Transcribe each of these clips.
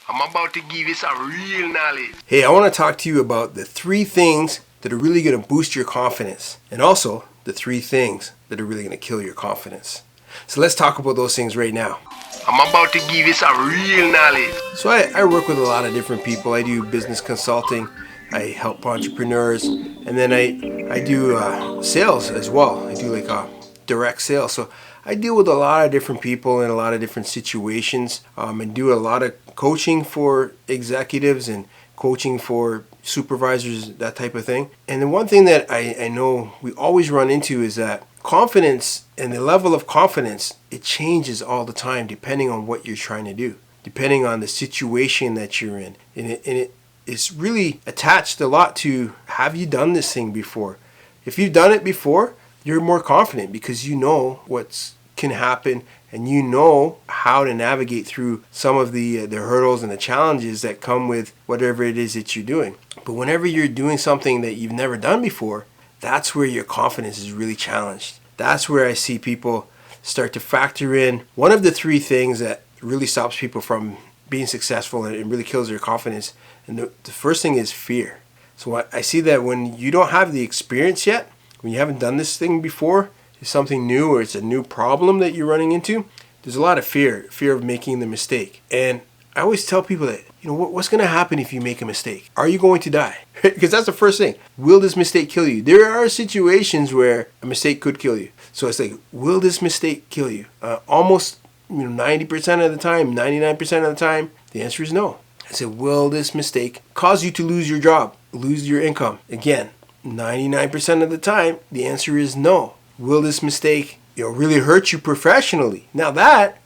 I'm about to give you some real knowledge. Hey, I want to talk to you about the 3 things that are really going to boost your confidence, and also the 3 things that are really going to kill your confidence. So let's talk about those things right now. I'm about to give you some real knowledge. So I work with a lot of different people. I do business consulting. I help entrepreneurs, and then I do sales as well. I do like direct sales. So I deal with a lot of different people in a lot of different situations, and do a lot of coaching for executives and coaching for supervisors, that type of thing. And the one thing that I know we always run into is that confidence and the level of confidence, it changes all the time depending on what you're trying to do, depending on the situation that you're in. And it's really attached a lot to, have you done this thing before? If you've done it before, you're more confident because you know what can happen and you know how to navigate through some of the hurdles and the challenges that come with whatever it is that you're doing. But whenever you're doing something that you've never done before, that's where your confidence is really challenged. That's where I see people start to factor in one of the 3 things that really stops people from being successful and really kills their confidence. And the first thing is fear. So I see that when you don't have the experience yet, when you haven't done this thing before, it's something new or it's a new problem that you're running into, there's a lot of fear of making the mistake. And I always tell people that, what's going to happen if you make a mistake? Are you going to die? Because that's the first thing. Will this mistake kill you? There are situations where a mistake could kill you. So it's like, will this mistake kill you? Almost 90% of the time, 99% of the time, the answer is no. I said, will this mistake cause you to lose your job, lose your income? Again, 99% of the time, the answer is no. Will this mistake, really hurt you professionally? Now that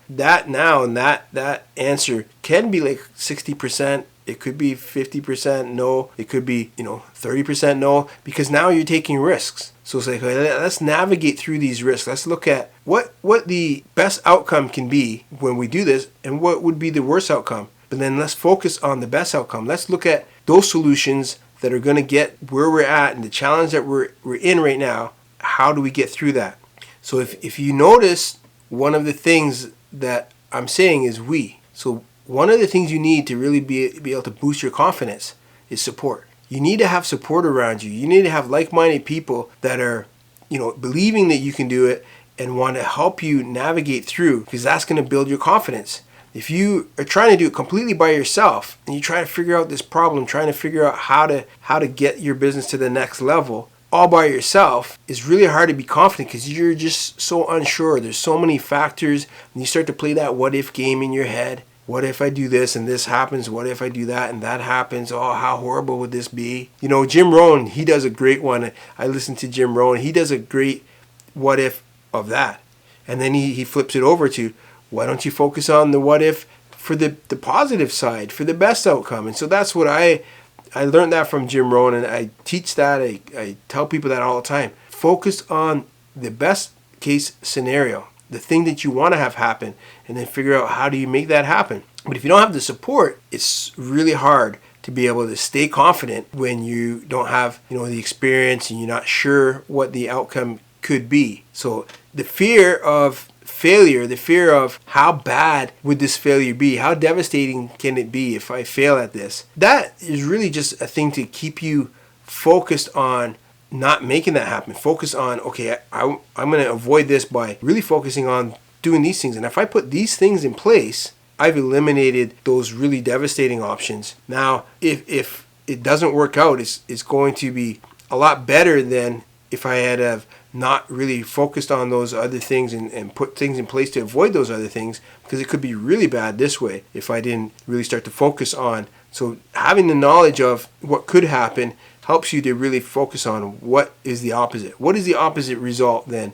answer can be like 60%. It could be 50% no. It could be 30% no, because now you're taking risks. So it's like, let's navigate through these risks. Let's look at what the best outcome can be when we do this, and what would be the worst outcome. But then let's focus on the best outcome. Let's look at those solutions that are going to get where we're at and the challenge that we're in right now. How do we get through that? So if you notice, one of the things that I'm saying is we. So one of the things you need to really be able to boost your confidence is support. You need to have support around you. You need to have like-minded people that are, believing that you can do it and want to help you navigate through, because that's going to build your confidence. If you are trying to do it completely by yourself and you try to figure out this problem, trying to figure out how to get your business to the next level all by yourself, it's really hard to be confident because you're just so unsure. There's so many factors, and you start to play that what if game in your head. What if I do this and this happens? What if I do that and that happens? Oh, how horrible would this be? Jim Rohn, he does a great one. I listen to Jim Rohn. He does a great what if of that. And then he flips it over to, why don't you focus on the what if for the positive side, for the best outcome? And so that's what I learned that from Jim Rohn, and I teach that. I tell people that all the time. Focus on the best case scenario, the thing that you want to have happen, and then figure out how do you make that happen. But if you don't have the support, it's really hard to be able to stay confident when you don't have the experience and you're not sure what the outcome could be. So the fear of failure, the fear of how bad would this failure be, how devastating can it be if I fail at this, that is really just a thing to keep you focused on not making that happen. Focus on, okay, I'm going to avoid this by really focusing on doing these things. And if I put these things in place, I've eliminated those really devastating options. Now, if it doesn't work out, it's going to be a lot better than if I had have not really focused on those other things and put things in place to avoid those other things, because it could be really bad this way if I didn't really start to focus on. So having the knowledge of what could happen helps you to really focus on what is the opposite. What is the opposite result than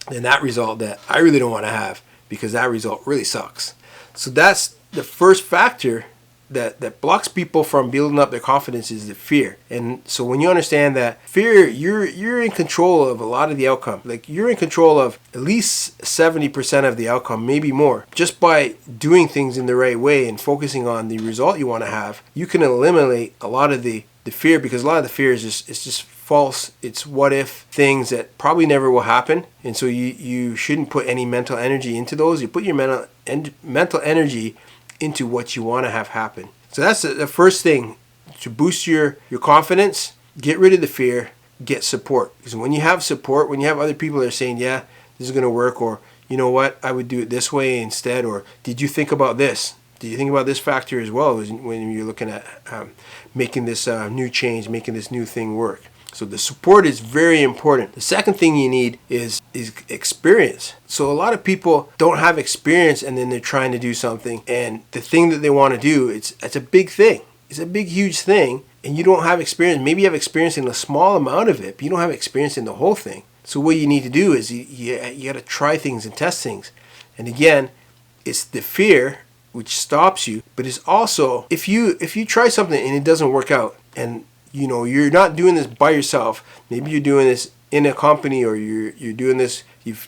that result that I really don't want to have, because that result really sucks. So that's the first factor that blocks people from building up their confidence, is the fear. And so when you understand that fear, you're in control of a lot of the outcome. Like, you're in control of at least 70% of the outcome, maybe more. Just by doing things in the right way and focusing on the result you want to have, you can eliminate a lot of the fear, because a lot of the fear is just false. It's what if things that probably never will happen. And so you shouldn't put any mental energy into those. You put your mental energy into what you want to have happen. So that's the first thing to boost your confidence. Get rid of the fear, get support. Because when you have support, when you have other people that are saying, yeah, this is going to work, or you know what, I would do it this way instead, or did you think about this? Did you think about this factor as well when you're looking at making this new change, making this new thing work? So the support is very important. The second thing you need is experience. So a lot of people don't have experience, and then they're trying to do something, and the thing that they want to do, it's a big thing. It's a big, huge thing, and you don't have experience. Maybe you have experience in a small amount of it, but you don't have experience in the whole thing. So what you need to do is you got to try things and test things. And again, it's the fear which stops you, but it's also if you try something and it doesn't work out, and you know you're not doing this by yourself. Maybe you're doing this in a company, or you're doing this. You've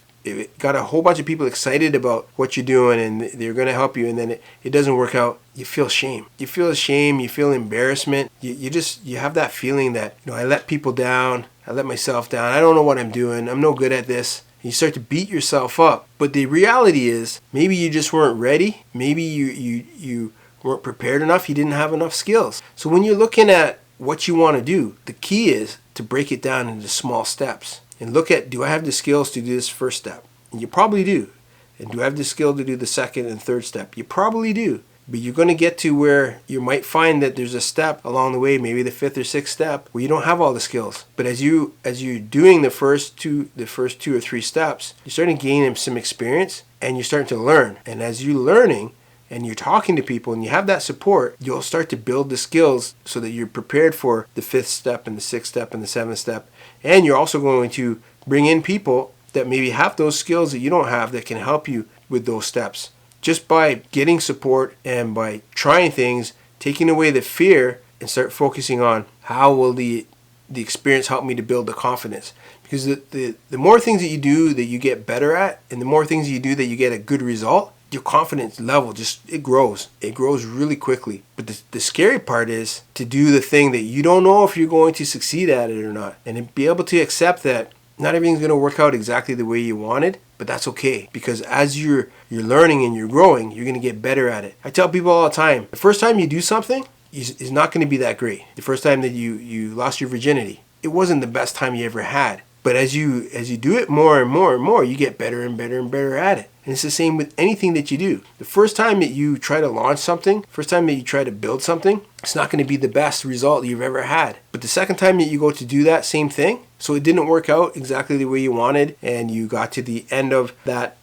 got a whole bunch of people excited about what you're doing, and they're going to help you, and then it doesn't work out. You feel shame. You feel shame. You feel embarrassment. You have that feeling that, you know, I let people down. I let myself down. I don't know what I'm doing. I'm no good at this. You start to beat yourself up. But the reality is, maybe you just weren't ready. Maybe you weren't prepared enough. You didn't have enough skills. So when you're looking at what you want to do, the key is to break it down into small steps and look at, do I have the skills to do this first step? And you probably do. And do I have the skill to do the second and third step? You probably do. But you're going to get to where you might find that there's a step along the way, maybe the fifth or sixth step, where you don't have all the skills. But as you're doing the first two or three steps, you're starting to gain some experience, and you're starting to learn. And as you're learning and you're talking to people and you have that support, you'll start to build the skills so that you're prepared for the fifth step and the sixth step and the seventh step. And you're also going to bring in people that maybe have those skills that you don't have that can help you with those steps. Just by getting support and by trying things, taking away the fear and start focusing on how will the experience help me to build the confidence. Because the more things that you do that you get better at, and the more things you do that you get a good result, your confidence level it grows. It grows really quickly. But the scary part is to do the thing that you don't know if you're going to succeed at it or not. And to be able to accept that not everything's going to work out exactly the way you wanted, but that's okay, because as you're learning and you're growing, you're going to get better at it. I tell people all the time, the first time you do something is not going to be that great. The first time that you lost your virginity, it wasn't the best time you ever had. But as you do it more and more and more, you get better and better and better at it. And it's the same with anything that you do. The first time that you try to launch something, first time that you try to build something, it's not going to be the best result you've ever had. But the second time that you go to do that same thing, so it didn't work out exactly the way you wanted, and you got to the end of that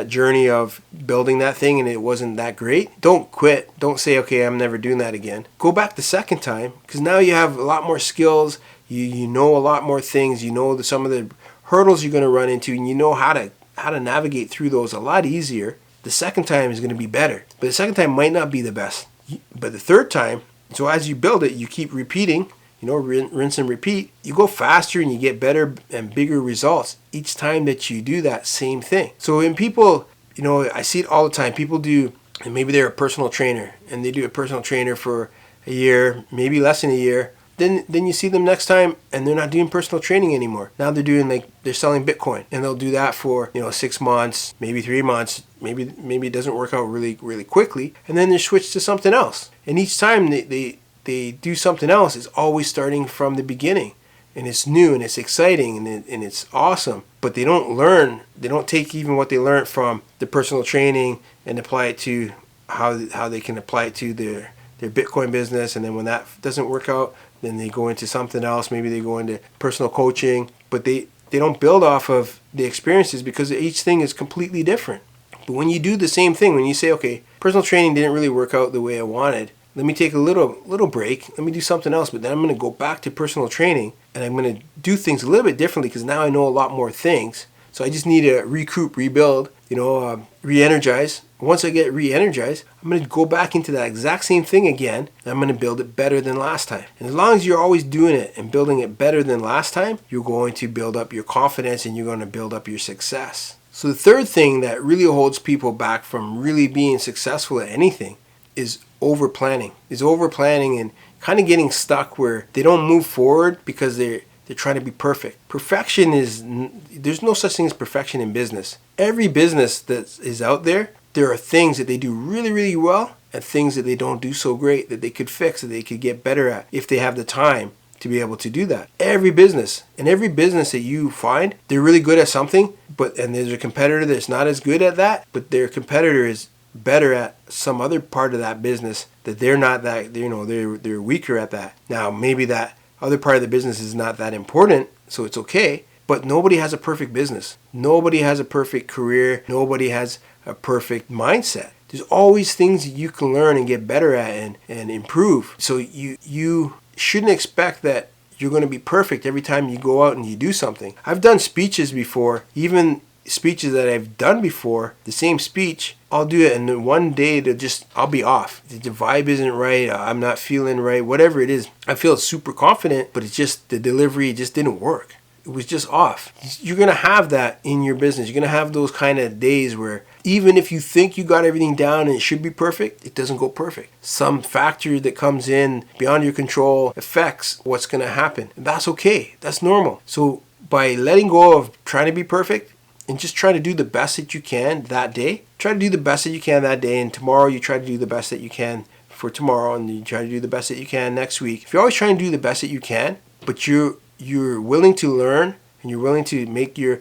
journey of building that thing and it wasn't that great, don't quit. Don't say, okay, I'm never doing that again. Go back the second time, because now you have a lot more skills. You know a lot more things. You know some of the hurdles you're going to run into, and you know how to navigate through those a lot easier. The second time is going to be better, but the second time might not be the best. But the third time, so as you build it, you keep repeating, rinse and repeat. You go faster and you get better and bigger results each time that you do that same thing. So when people, I see it all the time. People do, and maybe they're a personal trainer, and they do a personal trainer for a year, maybe less than a year. Then you see them next time and they're not doing personal training anymore. Now they're selling Bitcoin, and they'll do that for 6 months, maybe 3 months, maybe it doesn't work out really, really quickly, and then they switch to something else. And each time they do something else, it's always starting from the beginning, and it's new and it's exciting and it's awesome. But they don't take even what they learned from the personal training and apply it to how they can apply it to their Bitcoin business. And then when that doesn't work out, then they go into something else. Maybe they go into personal coaching, but they don't build off of the experiences, because each thing is completely different. But when you do the same thing, when you say, okay, personal training didn't really work out the way I wanted, let me take a little break, let me do something else, but then I'm going to go back to personal training, and I'm going to do things a little bit differently, because now I know a lot more things. So I just need to recoup, rebuild, re-energize. Once I get re-energized, I'm going to go back into that exact same thing again, and I'm going to build it better than last time. And as long as you're always doing it and building it better than last time, you're going to build up your confidence, and you're going to build up your success. So the third thing that really holds people back from really being successful at anything is over-planning. And kind of getting stuck where they don't move forward because they're trying to be perfect. There's no such thing as perfection in business. Every business that is out there there are things that they do really, really well and things that they don't do so great that they could fix, that they could get better at if they have the time to be able to do that. Every business that you find, they're really good at something, and there's a competitor that's not as good at that, but their competitor is better at some other part of that business that they're not that, they're weaker at that. Now, maybe that other part of the business is not that important, so it's okay, but nobody has a perfect business. Nobody has a perfect career. Nobody has a perfect mindset. There's always things that you can learn and get better at and improve. So you shouldn't expect that you're going to be perfect every time you go out and you do something. I've done speeches before, even speeches that I've done before, the same speech, I'll do it, and then one day I'll be off. The vibe isn't right, I'm not feeling right, whatever it is. I feel super confident, but it's just the delivery just didn't work. It was just off. You're going to have that in your business. You're going to have those kind of days where even if you think you got everything down and it should be perfect, it doesn't go perfect. Some factor that comes in beyond your control affects what's going to happen. And that's okay. That's normal. So by letting go of trying to be perfect and just try to do the best that you can that day, try to do the best that you can that day, and tomorrow you try to do the best that you can for tomorrow, and you try to do the best that you can next week. If you're always trying to do the best that you can, but you're willing to learn and you're willing to make your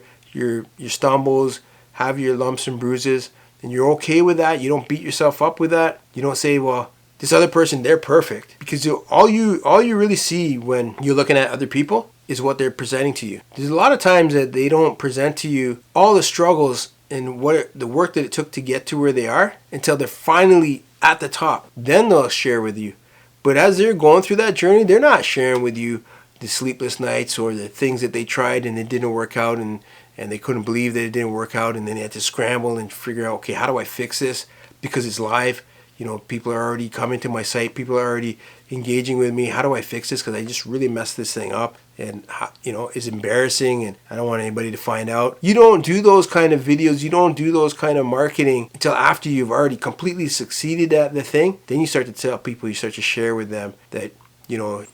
stumbles, have your lumps and bruises, and you're okay with that, you don't beat yourself up with that, you don't say, well, this other person, they're perfect. Because all you really see when you're looking at other people is what they're presenting to you. There's a lot of times that they don't present to you all the struggles and the work that it took to get to where they are until they're finally at the top. Then they'll share with you. But as they're going through that journey, they're not sharing with you the sleepless nights or the things that they tried and it didn't work out, and they couldn't believe that it didn't work out, and then they had to scramble and figure out, okay, how do I fix this? Because it's live. People are already coming to my site. People are already engaging with me. How do I fix this? Because I just really messed this thing up, and it's embarrassing, and I don't want anybody to find out. You don't do those kind of videos. You don't do those kind of marketing until after you've already completely succeeded at the thing. Then you start to tell people, you start to share with them that,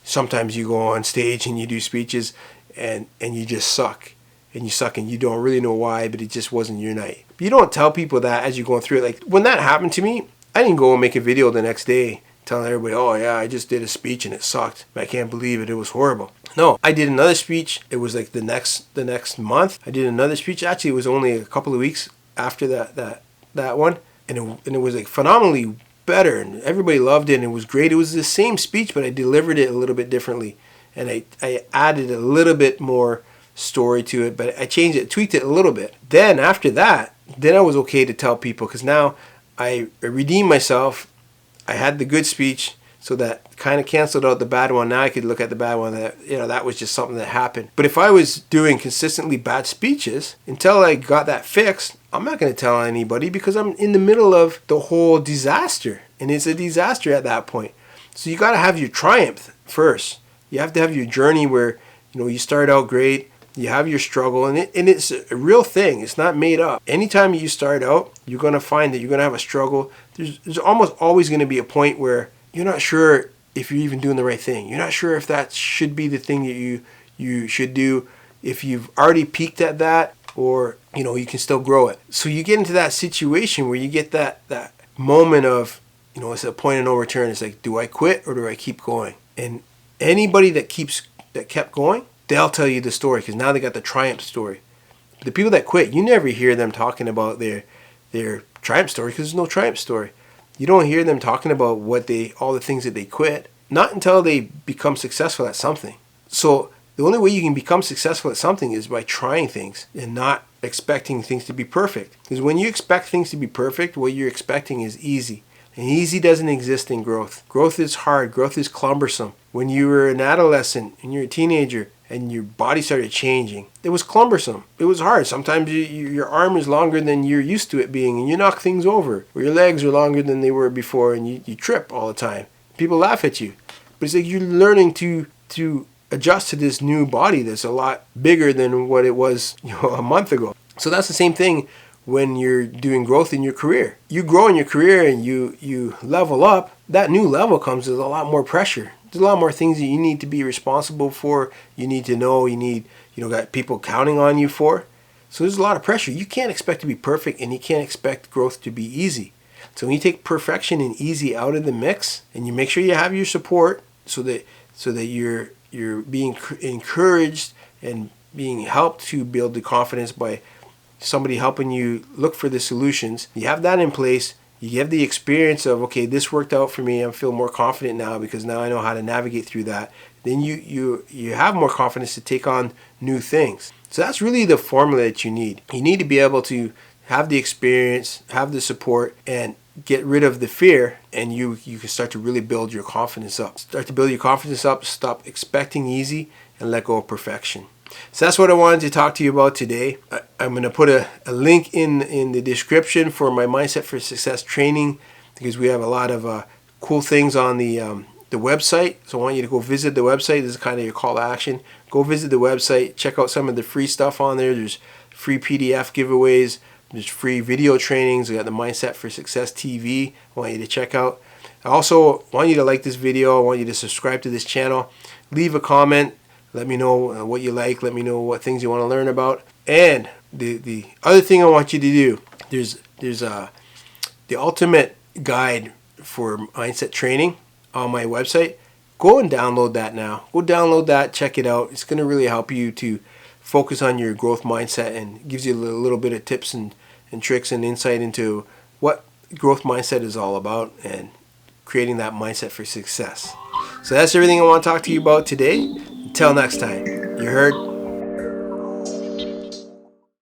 sometimes you go on stage and you do speeches and you just suck. And you suck and you don't really know why, but it just wasn't your night. But you don't tell people that as you're going through it. Like when that happened to me, I didn't go and make a video the next day telling everybody, oh yeah, I just did a speech and it sucked. I can't believe it. It was horrible. No, I did another speech. It was like the next month. I did another speech. Actually, it was only a couple of weeks after that one. And it was like phenomenally better, and everybody loved it, and it was great. It was the same speech, but I delivered it a little bit differently. And I added a little bit more story to it, but I changed it, tweaked it a little bit. Then after that, I was okay to tell people, because now I redeemed myself. I had the good speech, so that kind of canceled out the bad one. Now I could look at the bad one that was just something that happened. But if I was doing consistently bad speeches until I got that fixed, I'm not going to tell anybody, because I'm in the middle of the whole disaster, and it's a disaster at that point. So you got to have your triumph first. You have to have your journey where you start out great. You have your struggle, and it's a real thing. It's not made up. Anytime you start out, you're going to find that you're going to have a struggle. There's almost always going to be a point where you're not sure if you're even doing the right thing. You're not sure if that should be the thing that you should do, if you've already peaked at that, or you can still grow it. So you get into that situation where you get that moment of, it's a point of no return. It's like, do I quit or do I keep going? And anybody that kept going, they'll tell you the story, because now they got the triumph story. The people that quit, you never hear them talking about their triumph story, because there's no triumph story. You don't hear them talking about all the things that they quit, not until they become successful at something. So the only way you can become successful at something is by trying things and not expecting things to be perfect. Because when you expect things to be perfect, what you're expecting is easy. And easy doesn't exist in growth. Growth is hard. Growth is cumbersome. When you were an adolescent and you're a teenager and your body started changing, it was cumbersome. It was hard. Sometimes your arm is longer than you're used to it being, and you knock things over. Or your legs are longer than they were before, and you trip all the time. People laugh at you. But it's like you're learning to adjust to this new body that's a lot bigger than what it was a month ago. So that's the same thing when you're doing growth in your career. You grow in your career and you level up. That new level comes with a lot more pressure. There's a lot more things that you need to be responsible for. You need to know. You need got people counting on you for. So there's a lot of pressure. You can't expect to be perfect, and you can't expect growth to be easy. So when you take perfection and easy out of the mix, and you make sure you have your support, so that you're being encouraged and being helped to build the confidence by somebody helping you look for the solutions. You have that in place. You have the experience of, okay, this worked out for me. I feel more confident now because now I know how to navigate through that. Then you have more confidence to take on new things. So that's really the formula that you need. You need to be able to have the experience, have the support, and get rid of the fear, and you can start to really build your confidence up. Start to build your confidence up, stop expecting easy, and let go of perfection. So that's what I wanted to talk to you about today. I'm going to put a link in the description for my Mindset for Success training, because we have a lot of cool things on the website. So I want you to go visit the website. This is kind of your call to action. Go visit the website. Check out some of the free stuff on there. There's free PDF giveaways. There's free video trainings. We got the Mindset for Success TV. I want you to check out. I also want you to like this video. I want you to subscribe to this channel. Leave a comment. Let me know what you like. Let me know what things you want to learn about. And the other thing I want you to do, there's the ultimate guide for mindset training on my website. Go and download that now. Go download that. Check it out. It's going to really help you to focus on your growth mindset, and gives you a little bit of tips and tricks and insight into what growth mindset is all about and creating that mindset for success. So that's everything I want to talk to you about today. Until next time, you heard?